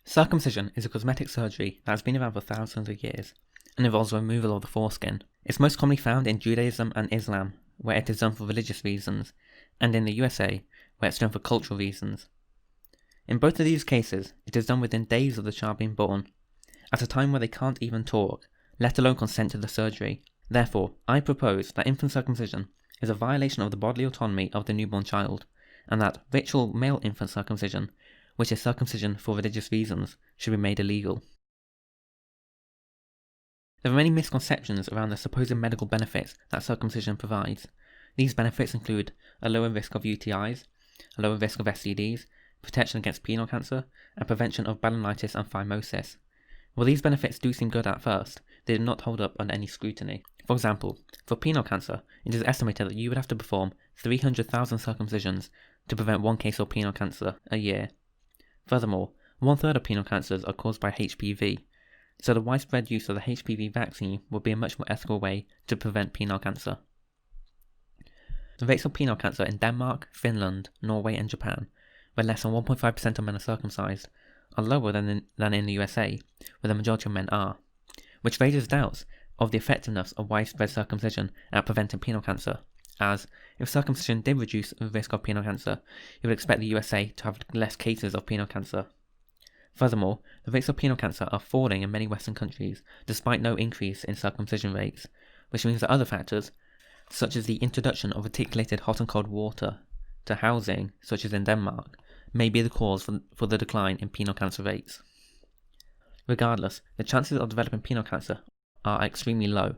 Circumcision is a cosmetic surgery that has been around for thousands of years and involves the removal of the foreskin. It's most commonly found in Judaism and Islam, where it is done for religious reasons, and in the USA, where it's done for cultural reasons. In both of these cases, it is done within days of the child being born, at a time where they can't even talk, let alone consent to the surgery. Therefore, I propose that infant circumcision is a violation of the bodily autonomy of the newborn child, and that ritual male infant circumcision, which is circumcision for religious reasons, should be made illegal. There are many misconceptions around the supposed medical benefits that circumcision provides. These benefits include a lower risk of UTIs, a lower risk of STDs, protection against penile cancer, and prevention of balanitis and phimosis. While these benefits do seem good at first, they do not hold up under any scrutiny. For example, for penile cancer, it is estimated that you would have to perform 300,000 circumcisions to prevent one case of penile cancer a year. Furthermore, 1/3 of penile cancers are caused by HPV, so the widespread use of the HPV vaccine would be a much more ethical way to prevent penile cancer. The rates of penile cancer in Denmark, Finland, Norway and Japan, where less than 1.5% of men are circumcised, are lower than in the USA, where the majority of men are, which raises doubts of the effectiveness of widespread circumcision at preventing penile cancer, as if circumcision did reduce the risk of penile cancer, you would expect the USA to have less cases of penile cancer. Furthermore, the rates of penile cancer are falling in many Western countries, despite no increase in circumcision rates, which means that other factors, such as the introduction of articulated hot and cold water to housing, such as in Denmark, may be the cause for the decline in penile cancer rates. Regardless, the chances of developing penile cancer are extremely low,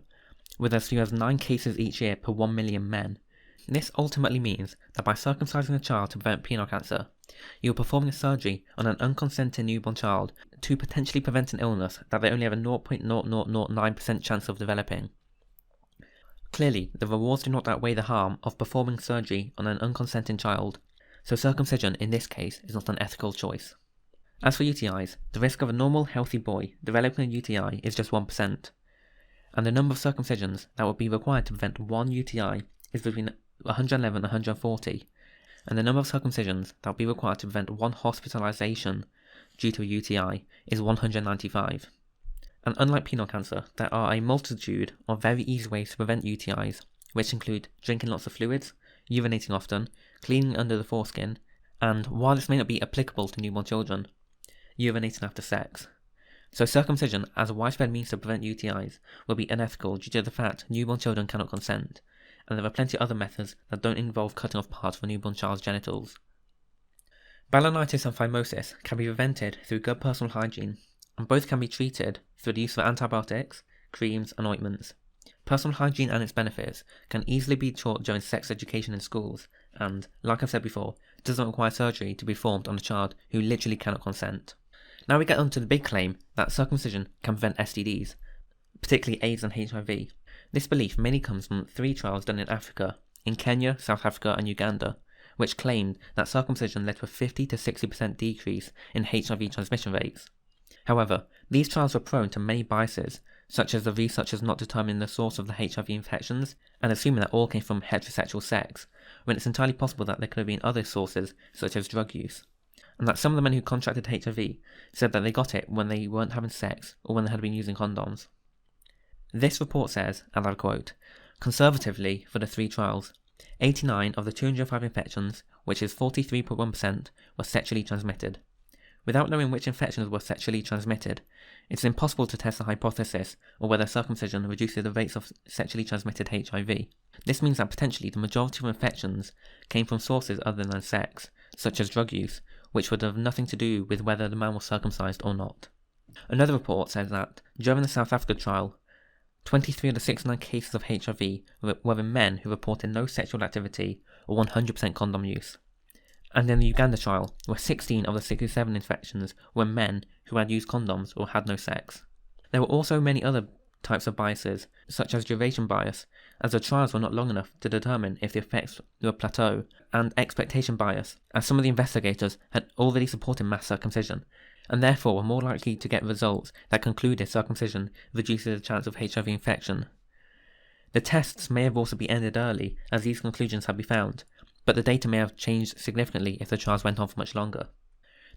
with as few as 9 cases each year per 1 million men. This ultimately means that by circumcising a child to prevent penile cancer, you are performing a surgery on an unconsented newborn child to potentially prevent an illness that they only have a 0.0009% chance of developing. Clearly, the rewards do not outweigh the harm of performing surgery on an unconsenting child, so circumcision in this case is not an ethical choice. As for UTIs, the risk of a normal, healthy boy developing a UTI is just 1%, and the number of circumcisions that would be required to prevent one UTI is between 111 and 140, and the number of circumcisions that would be required to prevent one hospitalization due to a UTI is 195. And unlike penile cancer, there are a multitude of very easy ways to prevent UTIs, which include drinking lots of fluids, urinating often, cleaning under the foreskin, and, while this may not be applicable to newborn children, urinating after sex. So circumcision as a widespread means to prevent UTIs will be unethical due to the fact newborn children cannot consent, and there are plenty of other methods that don't involve cutting off parts of a newborn child's genitals. Balanitis and phimosis can be prevented through good personal hygiene, and both can be treated through the use of antibiotics, creams and ointments. Personal hygiene and its benefits can easily be taught during sex education in schools, and, like I've said before, it doesn't require surgery to be performed on a child who literally cannot consent. Now we get on to the big claim that circumcision can prevent STDs, particularly AIDS and HIV. This belief mainly comes from 3 trials done in Africa, in Kenya, South Africa and Uganda, which claimed that circumcision led to a 50 to 60% decrease in HIV transmission rates. However, these trials were prone to many biases, such as the researchers not determining the source of the HIV infections and assuming that all came from heterosexual sex, when it's entirely possible that there could have been other sources, such as drug use, and that some of the men who contracted HIV said that they got it when they weren't having sex or when they had been using condoms. This report says, and I'll quote, "Conservatively, for the 3 trials, 89 of the 205 infections, which is 43.1%, were sexually transmitted. Without knowing which infections were sexually transmitted, it is impossible to test the hypothesis or whether circumcision reduces the rates of sexually transmitted HIV. This means that potentially the majority of infections came from sources other than sex, such as drug use, which would have nothing to do with whether the man was circumcised or not." Another report says that, during the South Africa trial, 23 of the 69 cases of HIV were in men who reported no sexual activity or 100% condom use. And in the Uganda trial, where 16 of the 67 infections were men who had used condoms or had no sex. There were also many other types of biases, such as duration bias, as the trials were not long enough to determine if the effects were plateau, and expectation bias, as some of the investigators had already supported mass circumcision, and therefore were more likely to get results that concluded circumcision reduces the chance of HIV infection. The tests may have also been ended early, as these conclusions had been found, but the data may have changed significantly if the trials went on for much longer.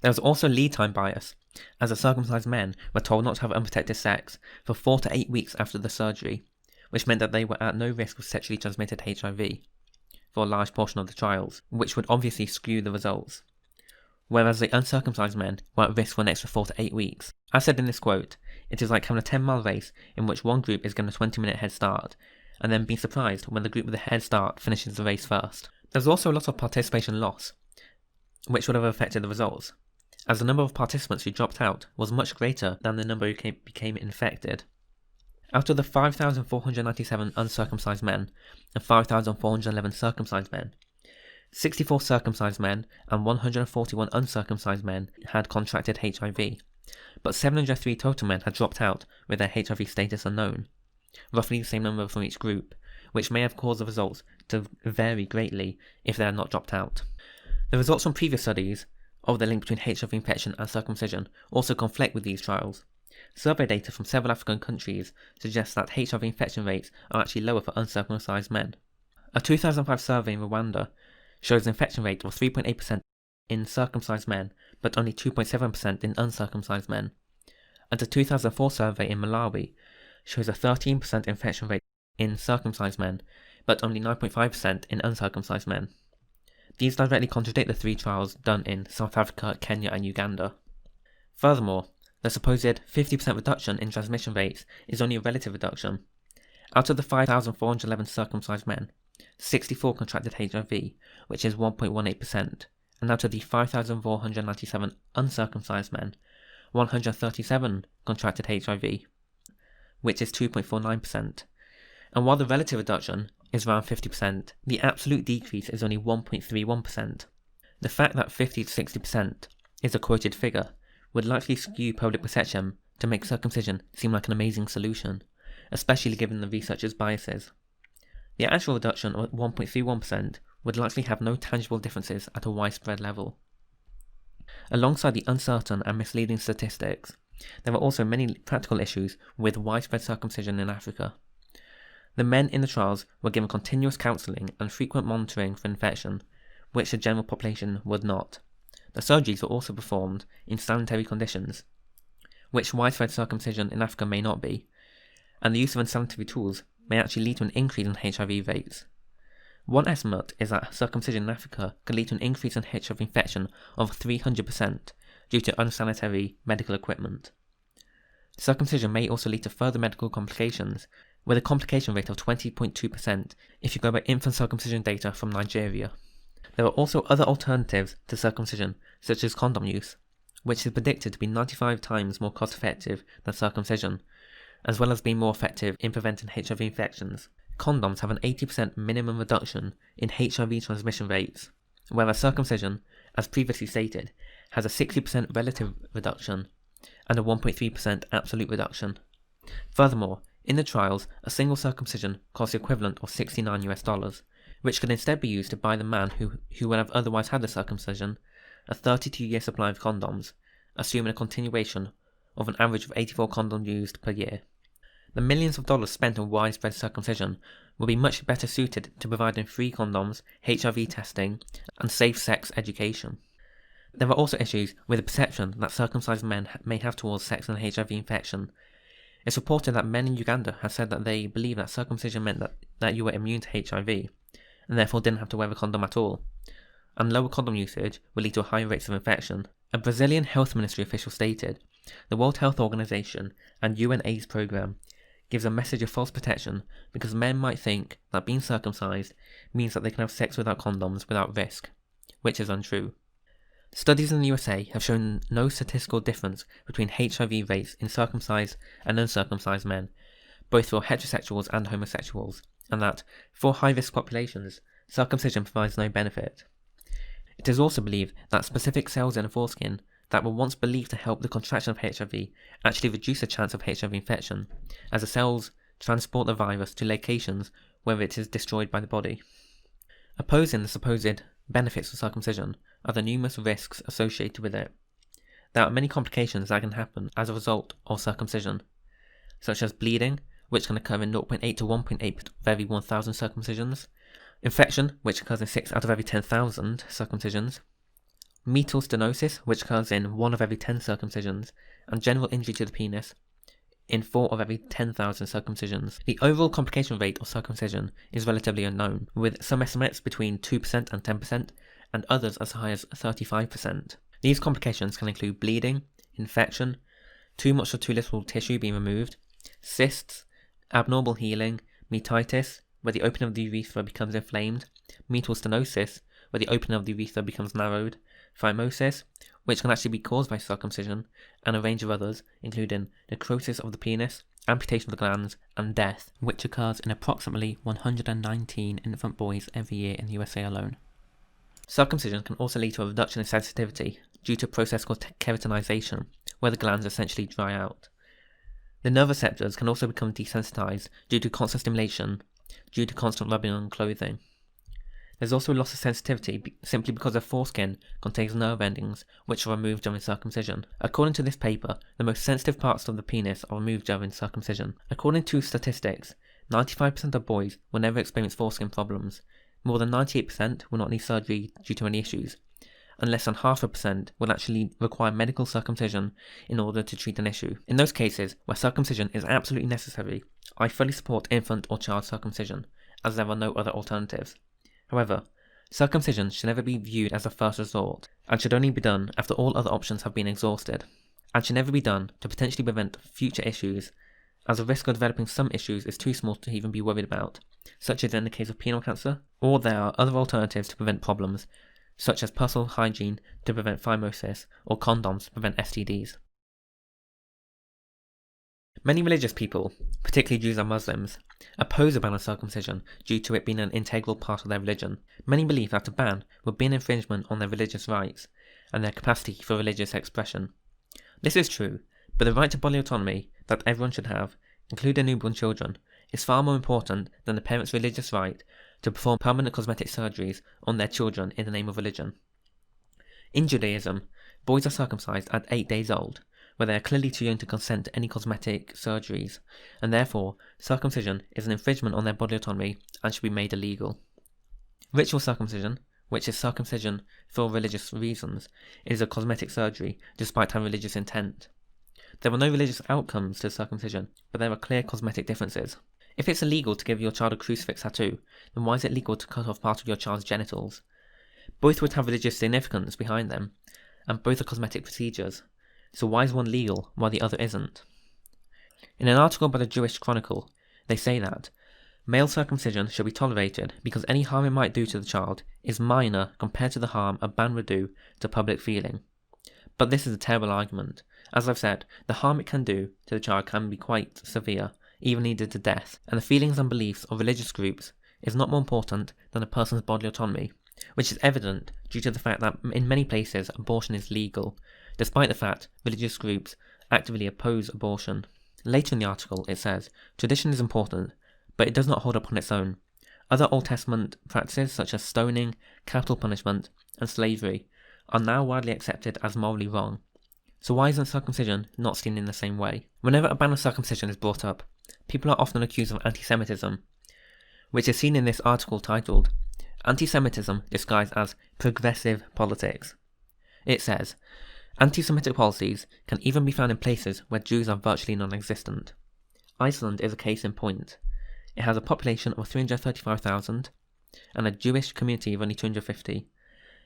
There was also lead time bias, as the circumcised men were told not to have unprotected sex for 4 to 8 weeks after the surgery, which meant that they were at no risk of sexually transmitted HIV for a large portion of the trials, which would obviously skew the results, whereas the uncircumcised men were at risk for an extra 4 to 8 weeks. As said in this quote, it is like having a 10-mile race in which one group is given a 20-minute head start, and then being surprised when the group with the head start finishes the race first. There's also a lot of participation loss, which would have affected the results, as the number of participants who dropped out was much greater than the number who became infected. Out of the 5,497 uncircumcised men and 5,411 circumcised men, 64 circumcised men and 141 uncircumcised men had contracted HIV, but 703 total men had dropped out with their HIV status unknown, roughly the same number from each group, which may have caused the results to vary greatly if they had not dropped out. The results from previous studies of the link between HIV infection and circumcision also conflict with these trials. Survey data from several African countries suggests that HIV infection rates are actually lower for uncircumcised men. A 2005 survey in Rwanda shows an infection rate of 3.8% in circumcised men, but only 2.7% in uncircumcised men. And a 2004 survey in Malawi shows a 13% infection rate in circumcised men, but only 9.5% in uncircumcised men. These directly contradict the 3 trials done in South Africa, Kenya and Uganda. Furthermore, the supposed 50% reduction in transmission rates is only a relative reduction. Out of the 5,411 circumcised men, 64 contracted HIV, which is 1.18%, and out of the 5,497 uncircumcised men, 137 contracted HIV, which is 2.49%. And while the relative reduction is around 50%, the absolute decrease is only 1.31%. The fact that 50 to 60% is a quoted figure would likely skew public perception to make circumcision seem like an amazing solution, especially given the researchers' biases. The actual reduction of 1.31% would likely have no tangible differences at a widespread level. Alongside the uncertain and misleading statistics, there are also many practical issues with widespread circumcision in Africa. The men in the trials were given continuous counselling and frequent monitoring for infection, which the general population would not. The surgeries were also performed in sanitary conditions, which widespread circumcision in Africa may not be, and the use of unsanitary tools may actually lead to an increase in HIV rates. One estimate is that circumcision in Africa could lead to an increase in HIV infection of 300% due to unsanitary medical equipment. Circumcision may also lead to further medical complications, with a complication rate of 20.2% if you go by infant circumcision data from Nigeria. There are also other alternatives to circumcision, such as condom use, which is predicted to be 95 times more cost effective than circumcision, as well as being more effective in preventing HIV infections. Condoms have an 80% minimum reduction in HIV transmission rates, whereas circumcision, as previously stated, has a 60% relative reduction and a 1.3% absolute reduction. Furthermore, in the trials, a single circumcision costs the equivalent of $69, which could instead be used to buy the man who would have otherwise had the circumcision a 32-year supply of condoms, assuming a continuation of an average of 84 condoms used per year. The millions of dollars spent on widespread circumcision will be much better suited to providing free condoms, HIV testing, and safe sex education. There are also issues with the perception that circumcised men may have towards sex and HIV infection. It's reported that men in Uganda have said that they believe that circumcision meant that you were immune to HIV, and therefore didn't have to wear a condom at all, and lower condom usage will lead to higher rates of infection. A Brazilian health ministry official stated, the World Health Organization and UN AIDS program gives a message of false protection because men might think that being circumcised means that they can have sex without condoms without risk, which is untrue. Studies in the USA have shown no statistical difference between HIV rates in circumcised and uncircumcised men, both for heterosexuals and homosexuals, and that, for high-risk populations, circumcision provides no benefit. It is also believed that specific cells in the foreskin that were once believed to help the contraction of HIV actually reduce the chance of HIV infection, as the cells transport the virus to locations where it is destroyed by the body. Opposing the supposed benefits of circumcision are the numerous risks associated with it. There are many complications that can happen as a result of circumcision, such as bleeding, which can occur in 0.8 to 1.8 of every 1,000 circumcisions, infection, which occurs in 6 out of every 10,000 circumcisions, metal stenosis, which occurs in 1 of every 10 circumcisions, and general injury to the penis in 4 of every 10,000 circumcisions. The overall complication rate of circumcision is relatively unknown, with some estimates between 2% and 10%, and others as high as 35%. These complications can include bleeding, infection, too much or too little tissue being removed, cysts, abnormal healing, metitis, where the opening of the urethra becomes inflamed, metal stenosis, where the opening of the urethra becomes narrowed, phimosis, which can actually be caused by circumcision, and a range of others, including necrosis of the penis, amputation of the glands, and death, which occurs in approximately 119 infant boys every year in the USA alone. Circumcision can also lead to a reduction in sensitivity due to a process called keratinization, where the glands essentially dry out. The nerve receptors can also become desensitized due to constant stimulation, due to constant rubbing on clothing. There's also a loss of sensitivity simply because the foreskin contains nerve endings which are removed during circumcision. According to this paper, the most sensitive parts of the penis are removed during circumcision. According to statistics, 95% of boys will never experience foreskin problems. More than 98% will not need surgery due to any issues, and less than 0.5% will actually require medical circumcision in order to treat an issue. In those cases where circumcision is absolutely necessary, I fully support infant or child circumcision, as there are no other alternatives. However, circumcision should never be viewed as a first resort, and should only be done after all other options have been exhausted, and should never be done to potentially prevent future issues, as the risk of developing some issues is too small to even be worried about, such as in the case of penile cancer, or there are other alternatives to prevent problems, such as personal hygiene to prevent phimosis, or condoms to prevent STDs. Many religious people, particularly Jews and Muslims, oppose a ban on circumcision due to it being an integral part of their religion. Many believe that a ban would be an infringement on their religious rights and their capacity for religious expression. This is true, but the right to bodily autonomy that everyone should have, including newborn children, is far more important than the parents' religious right to perform permanent cosmetic surgeries on their children in the name of religion. In Judaism, boys are circumcised at 8 days old, where they are clearly too young to consent to any cosmetic surgeries, and therefore circumcision is an infringement on their bodily autonomy and should be made illegal. Ritual circumcision, which is circumcision for religious reasons, is a cosmetic surgery despite having religious intent. There are no religious outcomes to circumcision, but there are clear cosmetic differences. If it's illegal to give your child a crucifix tattoo, then why is it legal to cut off part of your child's genitals? Both would have religious significance behind them, and both are cosmetic procedures. So why is one legal while the other isn't? In an article by the Jewish Chronicle, they say that male circumcision should be tolerated because any harm it might do to the child is minor compared to the harm a ban would do to public feeling. But this is a terrible argument. As I've said, the harm it can do to the child can be quite severe, even leading to death, and the feelings and beliefs of religious groups is not more important than a person's bodily autonomy, which is evident due to the fact that in many places abortion is legal, despite the fact religious groups actively oppose abortion. Later in the article it says, tradition is important, but it does not hold up on its own. Other Old Testament practices such as stoning, capital punishment, and slavery are now widely accepted as morally wrong. So why isn't circumcision not seen in the same way? Whenever a ban of circumcision is brought up, people are often accused of anti-Semitism, which is seen in this article titled, Anti-Semitism Disguised as Progressive Politics. It says, anti-Semitic policies can even be found in places where Jews are virtually non-existent. Iceland is a case in point. It has a population of 335,000 and a Jewish community of only 250,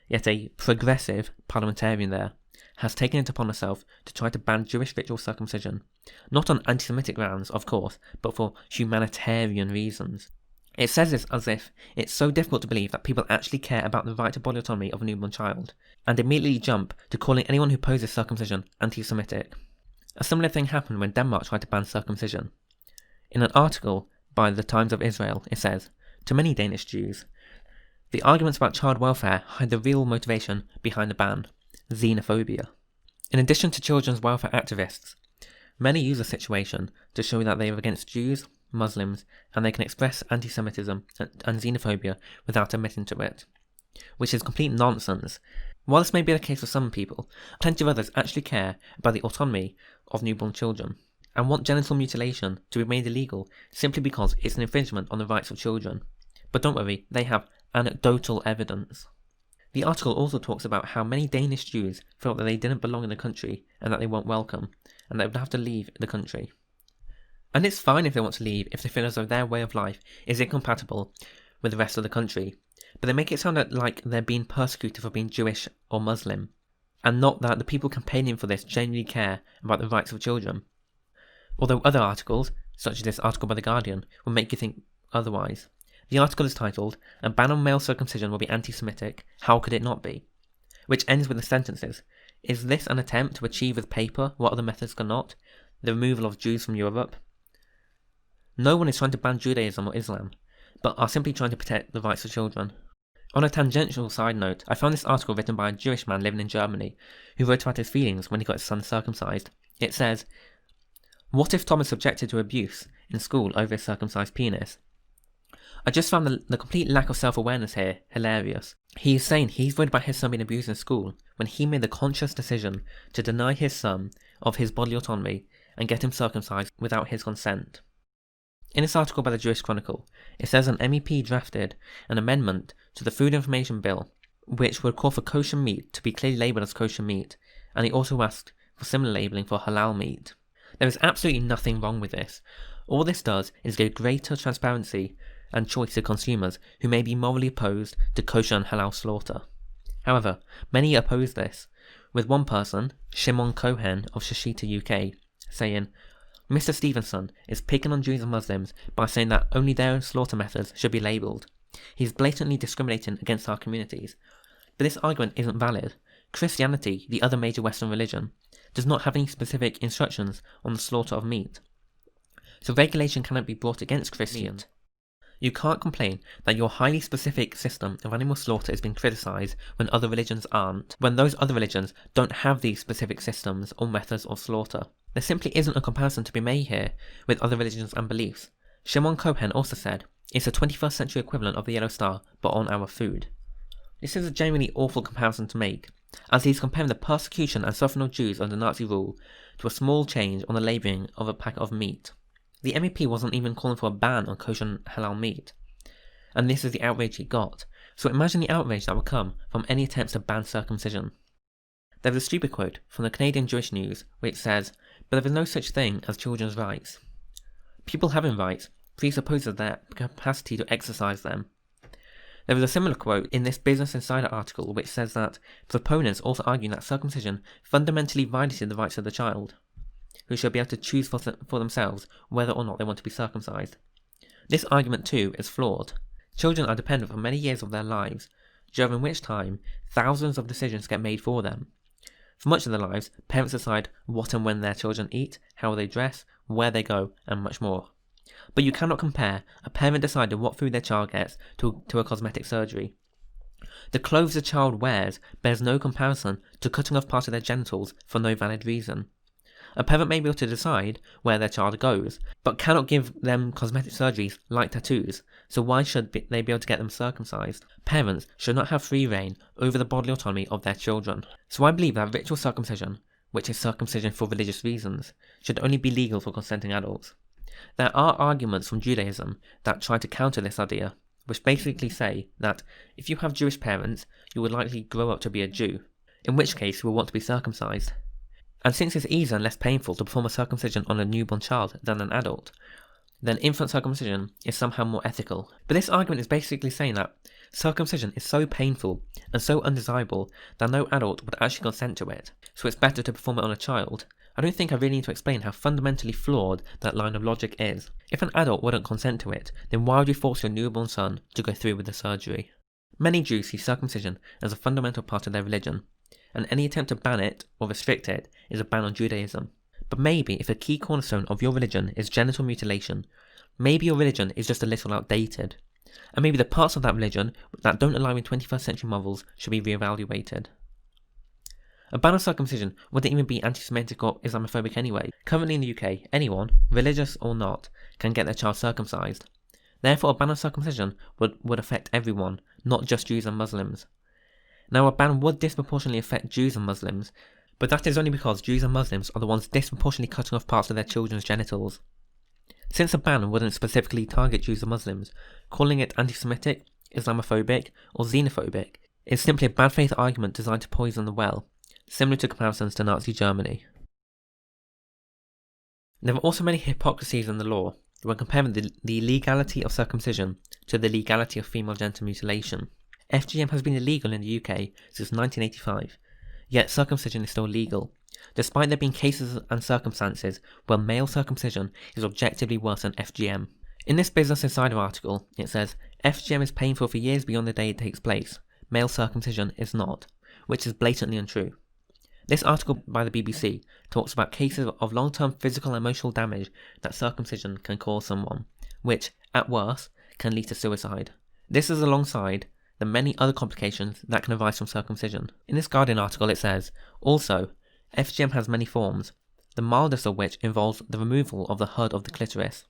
yet a progressive parliamentarian there has taken it upon herself to try to ban Jewish ritual circumcision, not on anti-Semitic grounds, of course, but for humanitarian reasons. It says this as if it's so difficult to believe that people actually care about the right to bodily autonomy of a newborn child, and immediately jump to calling anyone who opposes circumcision anti-Semitic. A similar thing happened when Denmark tried to ban circumcision. In an article by the Times of Israel, it says, to many Danish Jews, the arguments about child welfare hide the real motivation behind the ban, xenophobia. In addition to children's welfare activists, many use the situation to show that they are against Jews, Muslims, and they can express anti-Semitism and xenophobia without admitting to it, which is complete nonsense. While this may be the case for some people, plenty of others actually care about the autonomy of newborn children, and want genital mutilation to be made illegal simply because it's an infringement on the rights of children. But don't worry, they have anecdotal evidence. The article also talks about how many Danish Jews felt that they didn't belong in the country and that they weren't welcome, and they would have to leave the country. And it's fine if they want to leave if they feel as though their way of life is incompatible with the rest of the country, but they make it sound like they're being persecuted for being Jewish or Muslim, and not that the people campaigning for this genuinely care about the rights of children. Although other articles, such as this article by The Guardian, will make you think otherwise. The article is titled, "A ban on male circumcision will be anti-Semitic, how could it not be?" which ends with the sentences, "Is this an attempt to achieve with paper what other methods cannot? The removal of Jews from Europe?" No one is trying to ban Judaism or Islam, but are simply trying to protect the rights of children. On a tangential side note, I found this article written by a Jewish man living in Germany, who wrote about his feelings when he got his son circumcised. It says, "What if Tom is subjected to abuse in school over his circumcised penis?" I just found the complete lack of self-awareness here hilarious. He is saying he's worried about his son being abused in school when he made the conscious decision to deny his son of his bodily autonomy and get him circumcised without his consent. In this article by the Jewish Chronicle, it says an MEP drafted an amendment to the Food Information Bill, which would call for kosher meat to be clearly labelled as kosher meat, and he also asked for similar labelling for halal meat. There is absolutely nothing wrong with this. All this does is give greater transparency and choice to consumers who may be morally opposed to kosher and halal slaughter. However, many oppose this, with one person, Shimon Cohen of Shishita UK, saying, "Mr. Stevenson is picking on Jews and Muslims by saying that only their slaughter methods should be labelled. He's blatantly discriminating against our communities. But this argument isn't valid. Christianity, the other major Western religion, does not have any specific instructions on the slaughter of meat. So regulation cannot be brought against Christians. You can't complain that your highly specific system of animal slaughter is being criticised when other religions aren't, when those other religions don't have these specific systems or methods of slaughter. There simply isn't a comparison to be made here with other religions and beliefs." Shimon Cohen also said, "It's the 21st century equivalent of the Yellow Star, but on our food." This is a genuinely awful comparison to make, as he's comparing the persecution and suffering of Jews under Nazi rule to a small change on the labelling of a pack of meat. The MEP wasn't even calling for a ban on kosher and halal meat, and this is the outrage he got, so imagine the outrage that would come from any attempts to ban circumcision. There is a stupid quote from the Canadian Jewish News which says, "But there is no such thing as children's rights. People having rights presupposes their capacity to exercise them." There is a similar quote in this Business Insider article which says that proponents also argue that circumcision fundamentally violated the rights of the child, who should be able to choose for themselves whether or not they want to be circumcised. This argument too is flawed. Children are dependent for many years of their lives, during which time thousands of decisions get made for them. For much of their lives, parents decide what and when their children eat, how they dress, where they go, and much more. But you cannot compare a parent deciding what food their child gets to a cosmetic surgery. The clothes a child wears bears no comparison to cutting off part of their genitals for no valid reason. A parent may be able to decide where their child goes, but cannot give them cosmetic surgeries like tattoos, so why should they be able to get them circumcised? Parents should not have free reign over the bodily autonomy of their children. So I believe that ritual circumcision, which is circumcision for religious reasons, should only be legal for consenting adults. There are arguments from Judaism that try to counter this idea, which basically say that if you have Jewish parents, you would likely grow up to be a Jew, in which case you will want to be circumcised. And since it's easier and less painful to perform a circumcision on a newborn child than an adult, then infant circumcision is somehow more ethical. But this argument is basically saying that circumcision is so painful and so undesirable that no adult would actually consent to it, so it's better to perform it on a child. I don't think I really need to explain how fundamentally flawed that line of logic is. If an adult wouldn't consent to it, then why would you force your newborn son to go through with the surgery? Many Jews see circumcision as a fundamental part of their religion, and any attempt to ban it or restrict it is a ban on Judaism. But maybe if a key cornerstone of your religion is genital mutilation, maybe your religion is just a little outdated, and maybe the parts of that religion that don't align with 21st century morals should be reevaluated. A ban on circumcision wouldn't even be anti-Semitic or Islamophobic anyway. Currently in the UK, anyone, religious or not, can get their child circumcised. Therefore, a ban on circumcision would affect everyone, not just Jews and Muslims. Now, a ban would disproportionately affect Jews and Muslims, but that is only because Jews and Muslims are the ones disproportionately cutting off parts of their children's genitals. Since a ban wouldn't specifically target Jews and Muslims, calling it anti-Semitic, Islamophobic, or xenophobic It's simply a bad faith argument designed to poison the well, similar to comparisons to Nazi Germany. There are also many hypocrisies in the law when comparing the legality of circumcision to the legality of female genital mutilation. FGM has been illegal in the UK since 1985, yet circumcision is still legal, despite there being cases and circumstances where male circumcision is objectively worse than FGM. In this Business Insider article, it says, FGM is painful for years beyond the day it takes place. Male circumcision is not, which is blatantly untrue. This article by the BBC talks about cases of long-term physical and emotional damage that circumcision can cause someone, which, at worst, can lead to suicide. This is alongside the many other complications that can arise from circumcision. In this Guardian article it says, also, FGM has many forms, the mildest of which involves the removal of the HUD of the clitoris,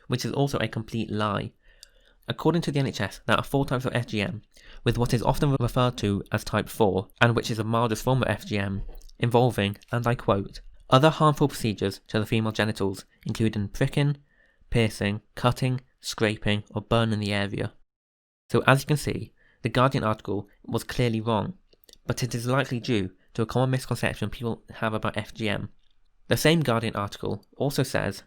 which is also a complete lie. According to the NHS, there are 4 types of FGM, with what is often referred to as type 4, and which is the mildest form of FGM, involving, and I quote, other harmful procedures to the female genitals, including pricking, piercing, cutting, scraping, or burning the area. So as you can see, the Guardian article was clearly wrong, but it is likely due to a common misconception people have about FGM. The same Guardian article also says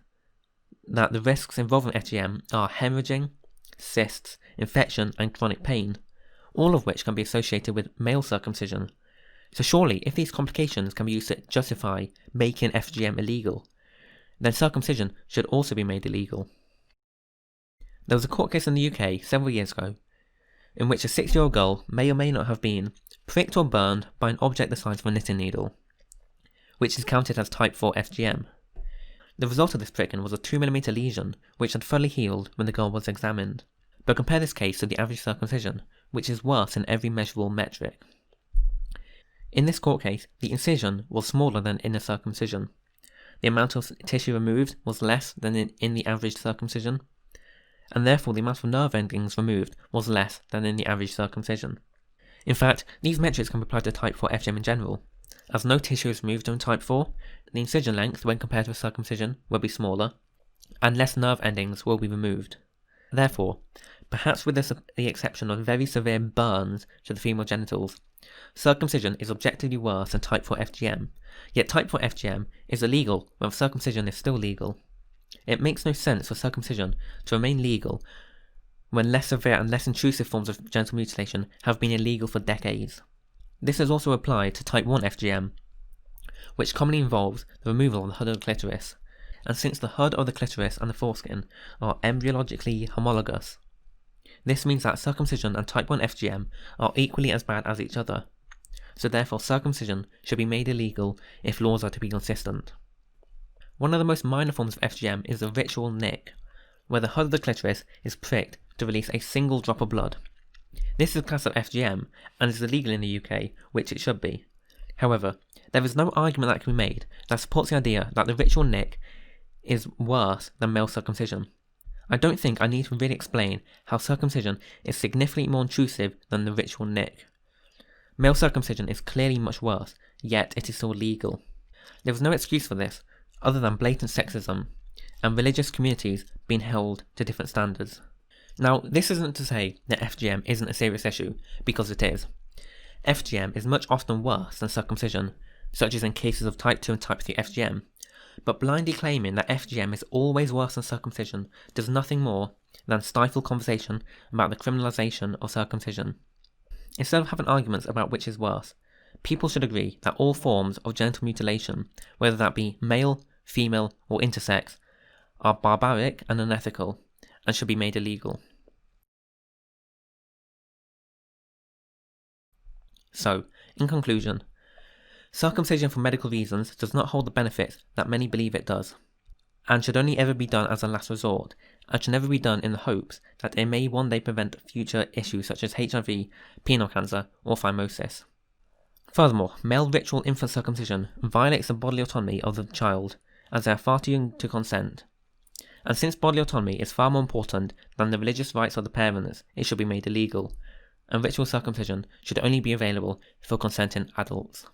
that the risks involving FGM are hemorrhaging, cysts, infection, and chronic pain, all of which can be associated with male circumcision. So surely, if these complications can be used to justify making FGM illegal, then circumcision should also be made illegal. There was a court case in the UK several years ago, in which a 6-year-old girl may or may not have been pricked or burned by an object the size of a knitting needle, which is counted as type 4 FGM. The result of this pricking was a 2mm lesion, which had fully healed when the girl was examined. But compare this case to the average circumcision, which is worse in every measurable metric. In this court case, the incision was smaller than in a circumcision. The amount of tissue removed was less than in the average circumcision, and therefore the amount of nerve endings removed was less than in the average circumcision. In fact, these metrics can be applied to type 4 FGM in general. As no tissue is removed during type 4, the incision length when compared to a circumcision will be smaller, and less nerve endings will be removed. Therefore, perhaps with the exception of very severe burns to the female genitals, circumcision is objectively worse than type 4 FGM, yet type 4 FGM is illegal when circumcision is still legal. It makes no sense for circumcision to remain legal when less severe and less intrusive forms of genital mutilation have been illegal for decades. This is also applied to type 1 FGM, which commonly involves the removal of the HUD of the clitoris, and since the HUD of the clitoris and the foreskin are embryologically homologous, this means that circumcision and type 1 FGM are equally as bad as each other, so therefore circumcision should be made illegal if laws are to be consistent. One of the most minor forms of FGM is the ritual nick, where the HUD of the clitoris is pricked to release a single drop of blood. This is a class of FGM and is illegal in the UK, which it should be. However, there is no argument that can be made that supports the idea that the ritual nick is worse than male circumcision. I don't think I need to really explain how circumcision is significantly more intrusive than the ritual nick. Male circumcision is clearly much worse, yet it is still legal. There is no excuse for this, other than blatant sexism, and religious communities being held to different standards. Now, this isn't to say that FGM isn't a serious issue, because it is. FGM is much often worse than circumcision, such as in cases of type 2 and type 3 FGM, but blindly claiming that FGM is always worse than circumcision does nothing more than stifle conversation about the criminalisation of circumcision. Instead of having arguments about which is worse, people should agree that all forms of genital mutilation, whether that be male, female, or intersex, are barbaric and unethical, and should be made illegal. So, in conclusion, circumcision for medical reasons does not hold the benefits that many believe it does, and should only ever be done as a last resort, and should never be done in the hopes that it may one day prevent future issues such as HIV, penile cancer, or phimosis. Furthermore, male ritual infant circumcision violates the bodily autonomy of the child, as they are far too young to consent. And since bodily autonomy is far more important than the religious rights of the parents, it should be made illegal, and ritual circumcision should only be available for consenting adults.